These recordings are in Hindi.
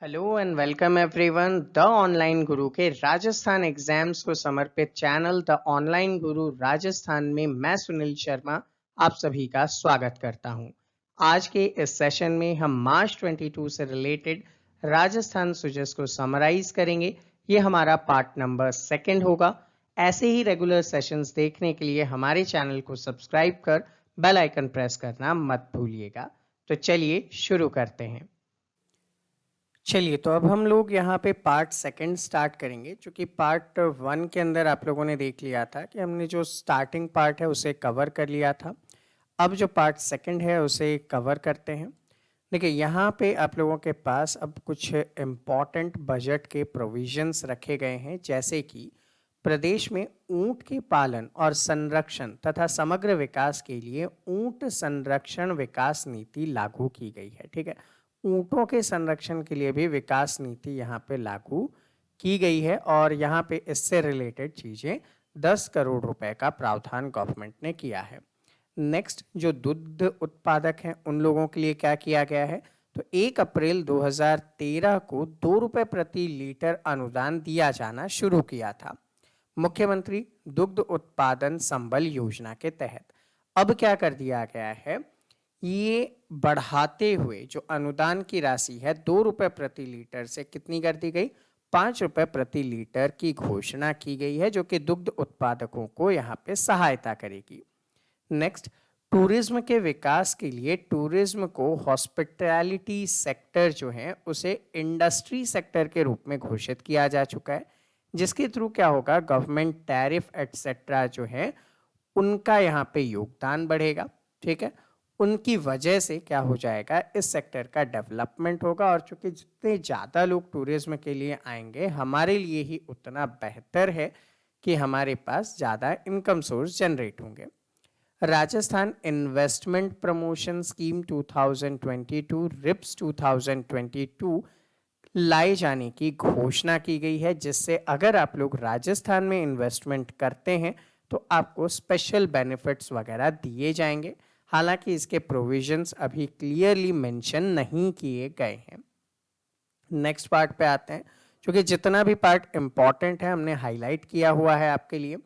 Hello and welcome everyone the online गुरु के राजस्थान एग्जाम्स को समर्पित चैनल द ऑनलाइन गुरु राजस्थान में मैं सुनील शर्मा आप सभी का स्वागत करता हूं। आज के इस सेशन में हम मार्च 22 से रिलेटेड राजस्थान सुजस को समराइज करेंगे। ये हमारा पार्ट नंबर 2 होगा। ऐसे ही रेगुलर सेशंस देखने के लिए हमारे चैनल को सब्सक्राइब कर बेल आइकन प्रेस करना मत भूलिएगा। तो चलिए शुरू करते हैं। चलिए, तो अब हम लोग यहाँ पे पार्ट 2 स्टार्ट करेंगे। चूँकि पार्ट 1 के अंदर आप लोगों ने देख लिया था कि हमने जो स्टार्टिंग पार्ट है उसे कवर कर लिया था। अब जो पार्ट 2 है उसे कवर करते हैं। देखिए, यहाँ पे आप लोगों के पास अब कुछ इम्पॉर्टेंट बजट के प्रोविजंस रखे गए हैं, जैसे कि प्रदेश में ऊंट के पालन और संरक्षण तथा समग्र विकास के लिए ऊंट संरक्षण विकास नीति लागू की गई है। ठीक है, ऊंटों के संरक्षण के लिए भी विकास नीति यहाँ पे लागू की गई है और यहाँ पे इससे रिलेटेड चीज़ें 10 करोड़ रुपए का प्रावधान गवर्नमेंट ने किया है। नेक्स्ट, जो दुग्ध उत्पादक हैं उन लोगों के लिए क्या किया गया है, तो 1 अप्रैल 2013 को 2 रुपए प्रति लीटर अनुदान दिया जाना शुरू किया था मुख्यमंत्री दुग्ध उत्पादन संबल योजना के तहत। अब क्या कर दिया गया है, ये बढ़ाते हुए जो अनुदान की राशि है 2 रुपए प्रति लीटर से कितनी कर दी गई, 5 रुपए प्रति लीटर की घोषणा की गई है, जो कि दुग्ध उत्पादकों को यहाँ पे सहायता करेगी। नेक्स्ट, टूरिज्म के विकास के लिए टूरिज्म को हॉस्पिटैलिटी सेक्टर जो है उसे इंडस्ट्री सेक्टर के रूप में घोषित किया जा चुका है, जिसके थ्रू क्या होगा, गवर्नमेंट टैरिफ एटसेट्रा जो है उनका यहाँ पे योगदान बढ़ेगा। ठीक है, उनकी वजह से क्या हो जाएगा, इस सेक्टर का डेवलपमेंट होगा और चूंकि जितने ज़्यादा लोग टूरिज्म के लिए आएंगे हमारे लिए ही उतना बेहतर है कि हमारे पास ज़्यादा इनकम सोर्स जनरेट होंगे। Rajasthan investment promotion scheme 2022 RIPS 2022 लाए जाने की घोषणा की गई है, जिससे अगर आप लोग राजस्थान में इन्वेस्टमेंट करते हैं तो आपको स्पेशल बेनिफिट्स वगैरह दिए जाएंगे। हालांकि इसके प्रोविजंस अभी क्लियरली मेंशन नहीं किए गए हैं। नेक्स्ट पार्ट पे आते हैं, क्योंकि जितना भी पार्ट इंपॉर्टेंट है हमने हाईलाइट किया हुआ है आपके लिए।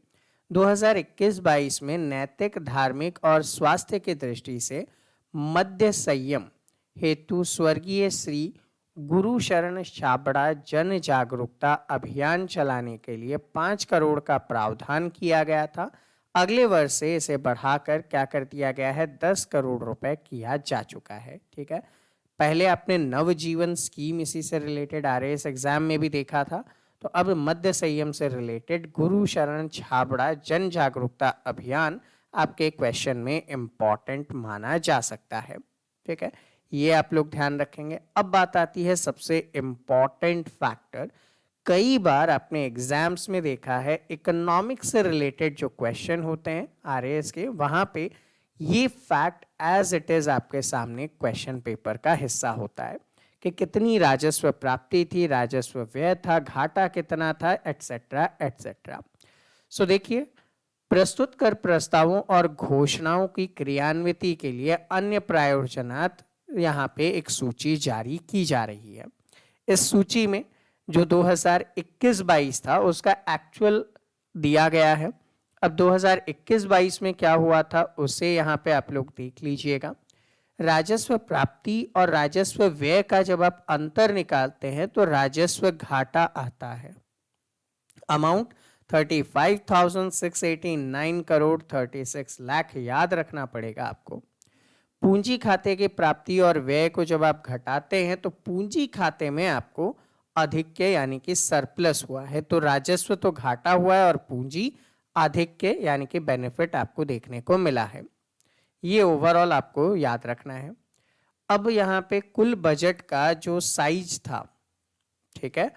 2021-22 में नैतिक, धार्मिक और स्वास्थ्य की दृष्टि से मध्य संयम हेतु स्वर्गीय श्री गुरु शरण छाबड़ा जन जागरूकता अभियान चलाने के लिए 5 करोड़ का प्रावधान किया गया था। अगले वर्ष से इसे बढ़ाकर क्या कर दिया गया है, 10 करोड़ रुपए किया जा चुका है। ठीक है, पहले आपने नवजीवन स्कीम इसी से रिलेटेड आरएएस एग्जाम में भी देखा था, तो अब मध्य संयम से रिलेटेड गुरु शरण छाबड़ा जन जागरूकता अभियान आपके क्वेश्चन में इंपॉर्टेंट माना जा सकता है। ठीक है, ये आप लोग ध्यान रखेंगे। अब बात आती है सबसे इंपॉर्टेंट फैक्टर। कई बार आपने एग्जाम्स में देखा है इकोनॉमिक्स से रिलेटेड जो क्वेश्चन होते हैं आरएएस के, वहां पे ये फैक्ट एज इट इज आपके सामने क्वेश्चन पेपर का हिस्सा होता है कि कितनी राजस्व प्राप्ति थी, राजस्व व्यय था, घाटा कितना था, एटसेट्रा एटसेट्रा। सो देखिए, प्रस्तुत कर प्रस्तावों और घोषणाओं की क्रियान्विति के लिए अन्य प्रायोजनात यहाँ पे एक सूची जारी की जा रही है। इस सूची में जो 2021-22 था उसका एक्चुअल दिया गया है। अब 2021-22 में क्या हुआ था उसे यहाँ पे आप लोग देख लीजिएगा। राजस्व प्राप्ति और राजस्व व्यय का जब आप अंतर निकालते हैं तो राजस्व घाटा आता है। अमाउंट 35,689 करोड़ 36 लाख याद रखना पड़ेगा आपको। पूंजी खाते के प्राप्ति और व्यय को जब आप घटाते हैं तो पूंजी खाते में आपको अधिक्य यानी कि सरप्लस हुआ है, तो राजस्व तो घाटा हुआ है और पूंजी अधिक्य यानी कि बेनिफिट आपको देखने को मिला है। ये ओवरऑल आपको याद रखना है। अब यहाँ पे कुल बजट का जो साइज था, ठीक है,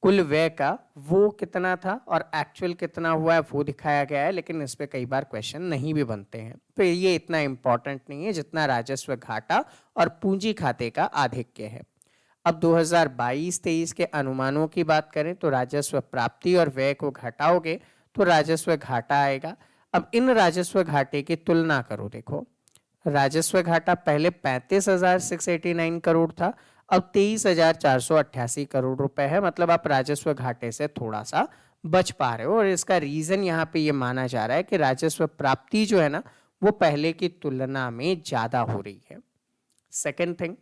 कुल व्यय का वो कितना था और एक्चुअल कितना हुआ है वो दिखाया गया है, लेकिन इस पे कई बार क्वेश्चन नहीं भी बनते हैं, तो ये इतना इंपॉर्टेंट नहीं है जितना राजस्व घाटा और पूंजी खाते का आधिक्य है। अब 2022-23 के अनुमानों की बात करें तो राजस्व प्राप्ति और व्यय को घटाओगे तो राजस्व घाटा आएगा। अब इन राजस्व घाटे की तुलना करो। देखो, राजस्व घाटा पहले 35,689 करोड़ था, अब 23,488 करोड़ रुपए है, मतलब आप राजस्व घाटे से थोड़ा सा बच पा रहे हो। और इसका रीजन यहाँ पे ये माना जा रहा है कि राजस्व प्राप्ति जो है ना वो पहले की तुलना में ज्यादा हो रही है। सेकेंड थिंग,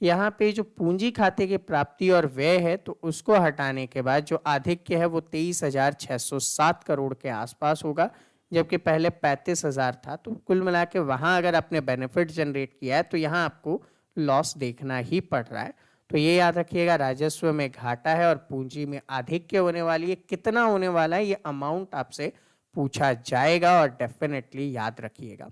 यहाँ पे जो पूंजी खाते की प्राप्ति और व्यय है तो उसको हटाने के बाद जो आधिक्य है वो 23,607 करोड़ के आसपास होगा, जबकि पहले 35,000 था। तो कुल मिला के वहां अगर आपने बेनिफिट जनरेट किया है तो यहाँ आपको लॉस देखना ही पड़ रहा है। तो ये याद रखिएगा, राजस्व में घाटा है और पूंजी में आधिक्य होने वाली है। कितना होने वाला है ये अमाउंट आपसे पूछा जाएगा और डेफिनेटली याद रखिएगा।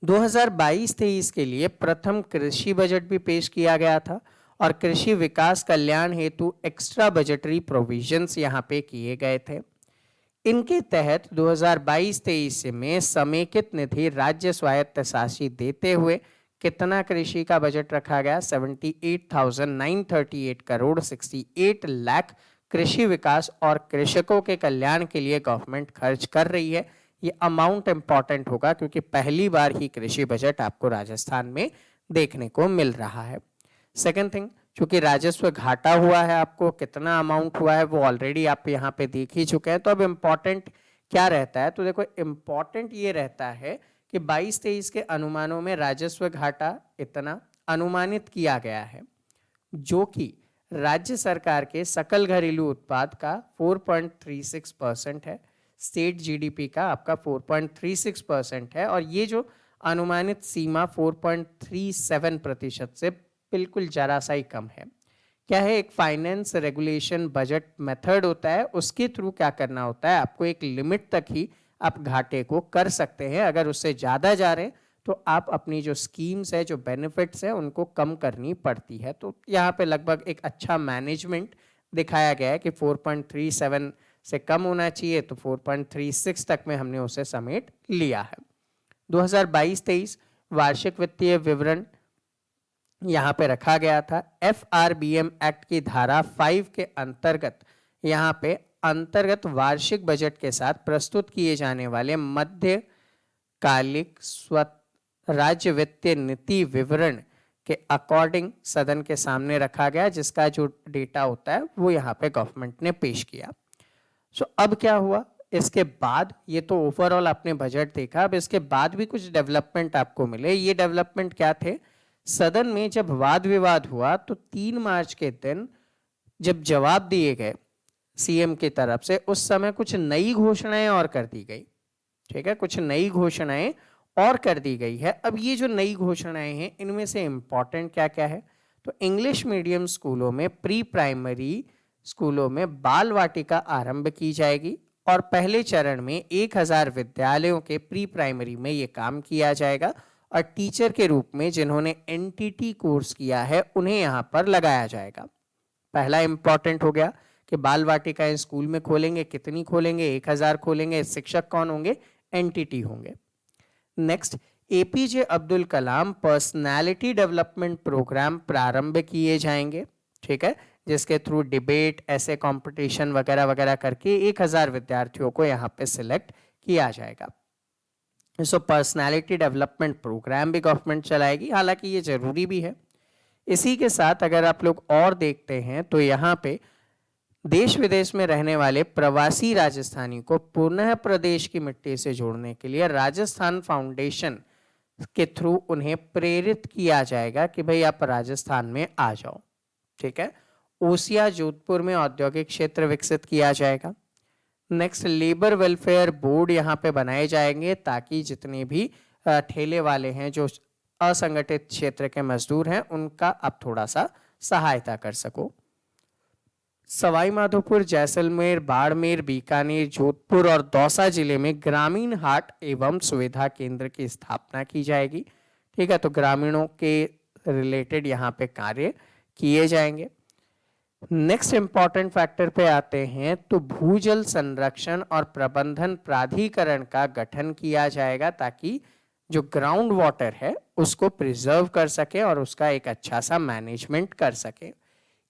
2022-23 के लिए प्रथम कृषि बजट भी पेश किया गया था और कृषि विकास कल्याण हेतु एक्स्ट्रा बजटरी प्रोविजंस यहाँ पे किए गए थे। इनके तहत 2022-23 में समेकित निधि राज्य स्वायत्त शासी देते हुए कितना कृषि का बजट रखा गया? 78,938 करोड़ 68 लाख कृषि विकास और कृषकों के कल्याण के लिए गवर्नमेंट खर्च कर रही है। ये अमाउंट इंपॉर्टेंट होगा क्योंकि पहली बार ही कृषि बजट आपको राजस्थान में देखने को मिल रहा है। सेकंड थिंग, चूंकि राजस्व घाटा हुआ है, आपको कितना अमाउंट हुआ है वो ऑलरेडी आप यहाँ पे देख ही चुके हैं। तो अब इम्पॉर्टेंट क्या रहता है? तो देखो इम्पॉर्टेंट ये रहता है कि 22-23 के अनुमानों में राजस्व घाटा इतना अनुमानित किया गया है, जो कि राज्य सरकार के सकल घरेलू उत्पाद का 4.36% है, स्टेट जीडीपी का आपका 4.36% है, और ये जो अनुमानित सीमा 4.37% से बिल्कुल जरा सा ही कम है। क्या है? एक फाइनेंस रेगुलेशन बजट मेथड होता है, उसके थ्रू क्या करना होता है, आपको एक लिमिट तक ही आप घाटे को कर सकते हैं। अगर उससे ज़्यादा जा रहे हैं तो आप अपनी जो स्कीम्स है, जो बेनिफिट्स है, उनको कम करनी पड़ती है। तो यहाँ पे लगभग एक अच्छा मैनेजमेंट दिखाया गया है कि 4.37 से कम होना चाहिए, तो 4.36 तक में हमने उसे समेट लिया है। 2022-23 वार्षिक वित्तीय विवरण यहाँ पे रखा गया था। FRBM एक्ट की धारा 5 के अंतर्गत यहाँ पे अंतर्गत वार्षिक बजट के साथ प्रस्तुत किए जाने वाले मध्यकालिक राज्य वित्तीय नीति विवरण के अकॉर्डिंग सदन के सामने रखा गया, जिसका जो डेटा होता है वो यहाँ पे गवर्नमेंट ने पेश किया। सो अब क्या हुआ इसके बाद? ये तो ओवरऑल आपने बजट देखा, अब इसके बाद भी कुछ डेवलपमेंट आपको मिले। ये डेवलपमेंट क्या थे? सदन में जब वाद विवाद हुआ तो 3 मार्च के दिन जब जवाब दिए गए सीएम की तरफ से, उस समय कुछ नई घोषणाएं और कर दी गई। ठीक है, कुछ नई घोषणाएं और कर दी गई है। अब ये जो नई घोषणाएं हैं इनमें से इंपॉर्टेंट क्या क्या है? तो इंग्लिश मीडियम स्कूलों में, प्री प्राइमरी स्कूलों में बाल वाटिका आरंभ की जाएगी और पहले चरण में 1000 विद्यालयों के प्री प्राइमरी में ये काम किया जाएगा और टीचर के रूप में जिन्होंने एनटीटी कोर्स किया है उन्हें यहाँ पर लगाया जाएगा। पहला इंपॉर्टेंट हो गया कि बाल वाटिकाएं स्कूल में खोलेंगे। कितनी खोलेंगे? 1000 खोलेंगे। शिक्षक कौन होंगे? एनटीटी होंगे। Next, APJ Abdul Kalam personality development programme प्रारंभ किए जाएंगे। ठीक है, जिसके थ्रू डिबेट, ऐसे कंपटीशन वगैरह वगैरह करके 1000 विद्यार्थियों को यहाँ पे सिलेक्ट किया जाएगा। सो पर्सनालिटी डेवलपमेंट प्रोग्राम भी गवर्नमेंट चलाएगी, हालांकि ये जरूरी भी है। इसी के साथ अगर आप लोग और देखते हैं तो यहाँ पे देश विदेश में रहने वाले प्रवासी राजस्थानी को पुनः प्रदेश की मिट्टी से जोड़ने के लिए राजस्थान फाउंडेशन के थ्रू उन्हें प्रेरित किया जाएगा कि भाई आप राजस्थान में आ जाओ। ठीक है, ओसिया जोधपुर में औद्योगिक क्षेत्र विकसित किया जाएगा। नेक्स्ट, लेबर वेलफेयर बोर्ड यहाँ पे बनाए जाएंगे ताकि जितने भी ठेले वाले हैं, जो असंगठित क्षेत्र के मजदूर हैं, उनका आप थोड़ा सा सहायता कर सको। सवाई माधोपुर, जैसलमेर, बाड़मेर, बीकानेर, जोधपुर और दौसा जिले में ग्रामीण हाट एवं सुविधा केंद्र की स्थापना की जाएगी। ठीक है, तो ग्रामीणों के रिलेटेड यहाँ पे कार्य किए जाएंगे। नेक्स्ट इंपॉर्टेंट फैक्टर पे आते हैं तो भूजल संरक्षण और प्रबंधन प्राधिकरण का गठन किया जाएगा ताकि जो ग्राउंड वाटर है उसको प्रिजर्व कर सके और उसका एक अच्छा सा मैनेजमेंट कर सके।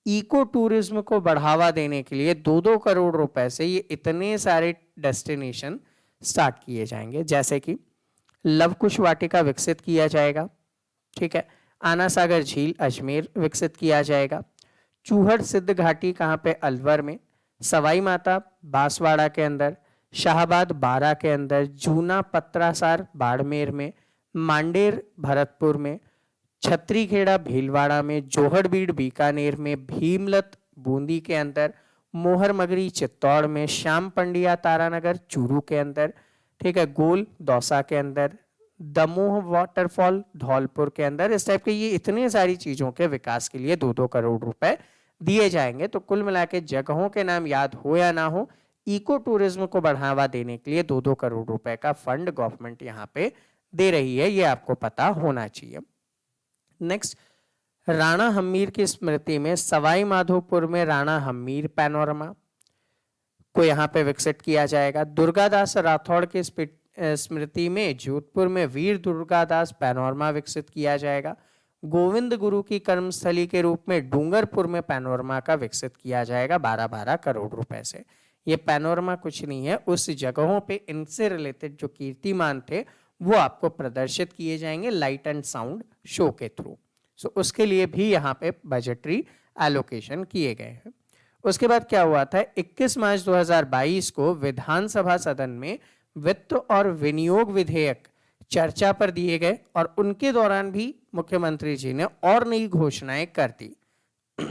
इको टूरिज्म को बढ़ावा देने के लिए 2-2 करोड़ रुपए से ये इतने सारे डेस्टिनेशन स्टार्ट किए जाएंगे, जैसे कि लवकुश वाटिका विकसित किया जाएगा। ठीक है, आना सागर झील अजमेर विकसित किया जाएगा। चूहड़ सिद्ध घाटी कहाँ पे? अलवर में। सवाई माता बांसवाड़ा के अंदर, शाहबाद बारा के अंदर, जूना पत्रासार बाड़मेर में, मांडेर भरतपुर में, छत्रीखेड़ा भीलवाड़ा में, जोहड़बीड़ बीकानेर में, भीमलत बूंदी के अंदर, मोहर मगरी चित्तौड़ में, श्याम पंडिया तारानगर चूरू के अंदर, ठीक है, गोल दौसा के अंदर, दमोह वाटरफॉल धौलपुर के अंदर। इस टाइप के ये इतने सारी चीजों के विकास के लिए 2-2 करोड़ रुपए दिए जाएंगे। तो कुल मिला के जगहों के नाम याद हो या ना हो, इको टूरिज्म को बढ़ावा देने के लिए 2-2 करोड़ रुपए का फंड गवर्नमेंट यहाँ पे दे रही है, ये आपको पता होना चाहिए। नेक्स्ट, राणा हम्मीर की स्मृति में सवाई माधोपुर में राणा हम्मीर पैनोरमा को यहाँ पे विकसित किया जाएगा। दुर्गादास राठौड़ की स्मृति में जोधपुर में वीर दुर्गादास पैनोरमा विकसित किया जाएगा। गोविंद गुरु की कर्मस्थली के रूप में डूंगरपुर में पैनोरमा का विकसित किया जाएगा 12-12 करोड़ रुपए से। ये पैनोरमा कुछ नहीं है, उस जगहों पे इनसे रिलेटेड जो कीर्तिमान थे वो आपको प्रदर्शित किए जाएंगे लाइट एंड साउंड शो के थ्रू। सो उसके लिए भी यहाँ पे बजटरी एलोकेशन किए गए हैं। उसके बाद क्या हुआ था, 21 मार्च 2022 को विधानसभा सदन में वित्त और विनियोग विधेयक चर्चा पर दिए गए और उनके दौरान भी मुख्यमंत्री जी ने और नई घोषणाएं कर दी।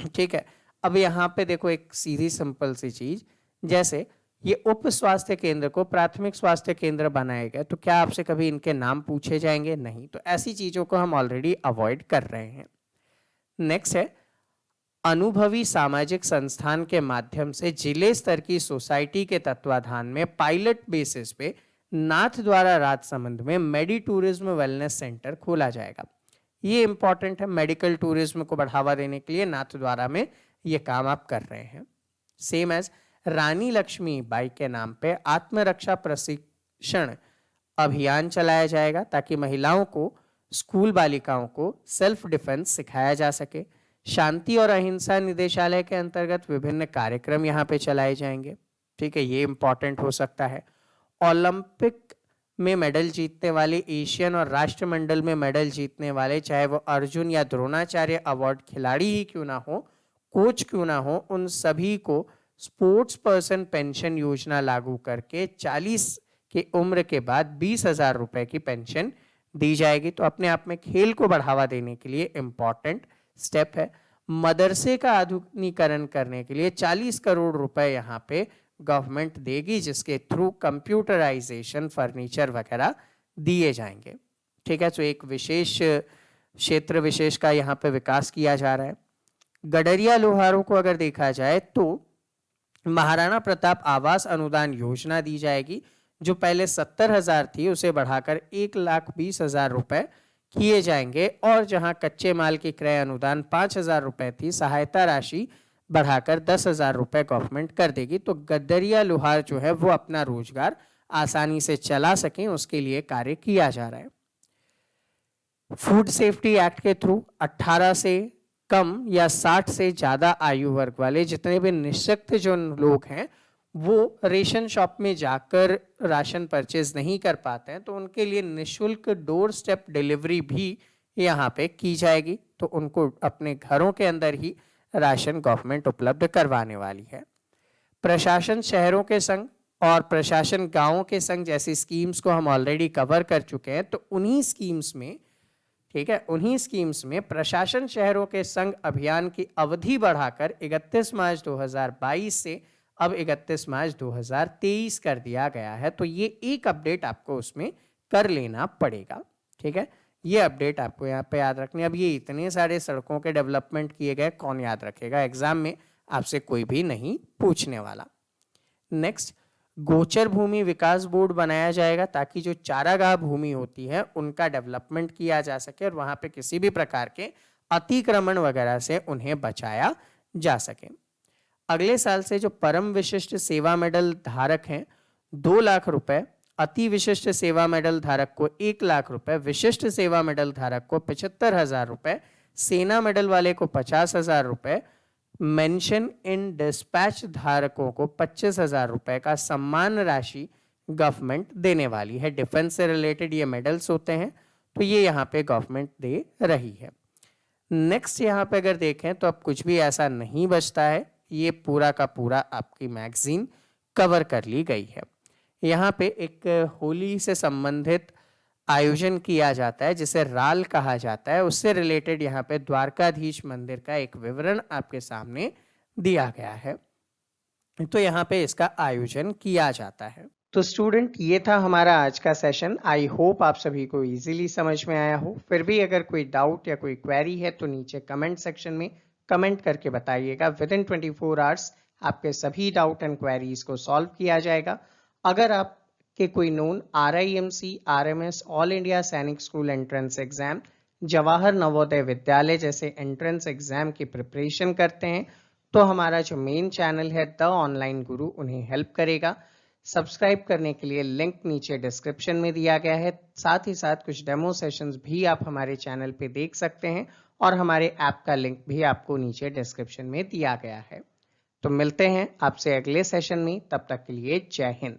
ठीक है, अब यहाँ पे देखो एक सीधी सिंपल सी चीज, जैसे ये उप स्वास्थ्य केंद्र को प्राथमिक स्वास्थ्य केंद्र बनाए गए, तो क्या आपसे कभी इनके नाम पूछे जाएंगे? नहीं। तो ऐसी चीजों को हम ऑलरेडी अवॉइड कर रहे हैं। नेक्स्ट है, अनुभवी सामाजिक संस्थान के माध्यम से जिले स्तर की सोसाइटी के तत्वाधान में पायलट बेसिस पे नाथ द्वारा राजसमंद में मेडी टूरिज्म वेलनेस सेंटर खोला जाएगा। ये इंपॉर्टेंट है, मेडिकल टूरिज्म को बढ़ावा देने के लिए नाथ द्वारा में ये काम आप कर रहे हैं। सेम एज रानी लक्ष्मी बाई के नाम पे आत्मरक्षा प्रशिक्षण अभियान चलाया जाएगा ताकि महिलाओं को, स्कूल बालिकाओं को सेल्फ डिफेंस सिखाया जा सके। शांति और अहिंसा निदेशालय के अंतर्गत विभिन्न कार्यक्रम यहाँ पे चलाए जाएंगे। ठीक है, ये इंपॉर्टेंट हो सकता है। ओलंपिक में मेडल जीतने वाले, एशियन और राष्ट्रमंडल में मेडल जीतने वाले, चाहे वो अर्जुन या द्रोणाचार्य अवार्ड खिलाड़ी ही क्यों ना हो, कोच क्यों ना हो, उन सभी को स्पोर्ट्स पर्सन पेंशन योजना लागू करके 40 की उम्र के बाद 20,000 रुपए की पेंशन दी जाएगी। तो अपने आप में खेल को बढ़ावा देने के लिए इंपॉर्टेंट स्टेप है। मदरसे का आधुनिकीकरण करने के लिए 40 करोड़ रुपए यहाँ पे गवर्नमेंट देगी, जिसके थ्रू कंप्यूटराइजेशन, फर्नीचर वगैरह दिए जाएंगे। ठीक है, तो एक विशेष क्षेत्र विशेष का यहाँ पे विकास किया जा रहा है। गडरिया लोहारों को अगर देखा जाए तो महाराणा प्रताप आवास अनुदान योजना दी जाएगी, जो पहले 70,000 थी उसे बढ़ाकर 1,20,000 रुपए किए जाएंगे। और जहां कच्चे माल की क्रय अनुदान 5,000 रुपए थी, सहायता राशि बढ़ाकर 10,000 रुपए गवर्नमेंट कर देगी। तो गडरिया लोहार जो है वो अपना रोजगार आसानी से चला सकें, उसके लिए कार्य किया जा रहा है। फूड सेफ्टी एक्ट के थ्रू 18 से कम या 60 से ज्यादा आयु वर्ग वाले जितने भी निःशक्त जो लोग हैं वो रेशन शॉप में जाकर राशन परचेज नहीं कर पाते हैं, तो उनके लिए निशुल्क डोर स्टेप डिलीवरी भी यहाँ पे की जाएगी। तो उनको अपने घरों के अंदर ही राशन गवर्नमेंट उपलब्ध करवाने वाली है। प्रशासन शहरों के संग और प्रशासन गांवों के संग जैसी स्कीम्स को हम ऑलरेडी कवर कर चुके हैं। तो उन्हीं स्कीम्स में, ठीक है, उन्हीं स्कीम्स में प्रशासन शहरों के संग अभियान की अवधि बढ़ाकर 31 मार्च 2022 से अब 31 मार्च 2023 कर दिया गया है। तो ये एक अपडेट आपको उसमें कर लेना पड़ेगा। ठीक है, ये अपडेट आपको यहाँ पे याद रखनी है। अब ये इतने सारे सड़कों के डेवलपमेंट किए गए, कौन याद रखेगा? एग्जाम में आपसे कोई भी नहीं पूछने वाला। नेक्स्ट, गोचर भूमि विकास बोर्ड बनाया जाएगा ताकि जो चारागाह भूमि होती है उनका डेवलपमेंट किया जा सके और वहां पे किसी भी प्रकार के अतिक्रमण वगैरह से उन्हें बचाया जा सके। अगले साल से जो परम विशिष्ट सेवा मेडल धारक हैं 2 लाख रुपए, अति विशिष्ट सेवा मेडल धारक को 1 लाख रुपए, विशिष्ट सेवा मेडल धारक को 75,000 रुपए, सेना मेडल वाले को 50,000 रुपए, मेंशन इन डिस्पैच धारकों को 25,000 रुपए का सम्मान राशि गवर्नमेंट देने वाली है। डिफेंस से रिलेटेड ये मेडल्स होते हैं, तो ये यहाँ पे गवर्नमेंट दे रही है। नेक्स्ट यहाँ पे अगर देखें तो अब कुछ भी ऐसा नहीं बचता है, ये पूरा का पूरा आपकी मैगजीन कवर कर ली गई है। यहाँ पे एक होली से संबंधित आयोजन किया जाता है जिसे राल कहा जाता है, उससे रिलेटेड यहाँ पे द्वारकाधीश मंदिर का एक विवरण आपके सामने दिया गया है। तो यहाँ पे इसका आयोजन किया जाता है। तो स्टूडेंट, ये था हमारा आज का सेशन। आई होप आप सभी को इजीली समझ में आया हो। फिर भी अगर कोई डाउट या कोई क्वेरी है तो नीचे कमेंट सेक्शन में कमेंट करके बताइएगा। विद इन 24 आवर्स आपके सभी डाउट एंड क्वेरीज को सॉल्व किया जाएगा। अगर आपके कोई नोन RIMC, RMS, all India Sainik school entrance exam, Jawahar Navodaya Vidyalaya जैसे एंट्रेंस एग्जाम की प्रिपरेशन करते हैं तो हमारा जो मेन चैनल है द ऑनलाइन गुरु उन्हें हेल्प करेगा। सब्सक्राइब करने के लिए लिंक नीचे डिस्क्रिप्शन में दिया गया है। साथ ही साथ कुछ डेमो सेशंस भी आप हमारे चैनल पे देख सकते हैं और हमारे ऐप का लिंक भी आपको नीचे डिस्क्रिप्शन में दिया गया है। तो मिलते हैं आपसे अगले सेशन में, तब तक के लिए जय हिंद।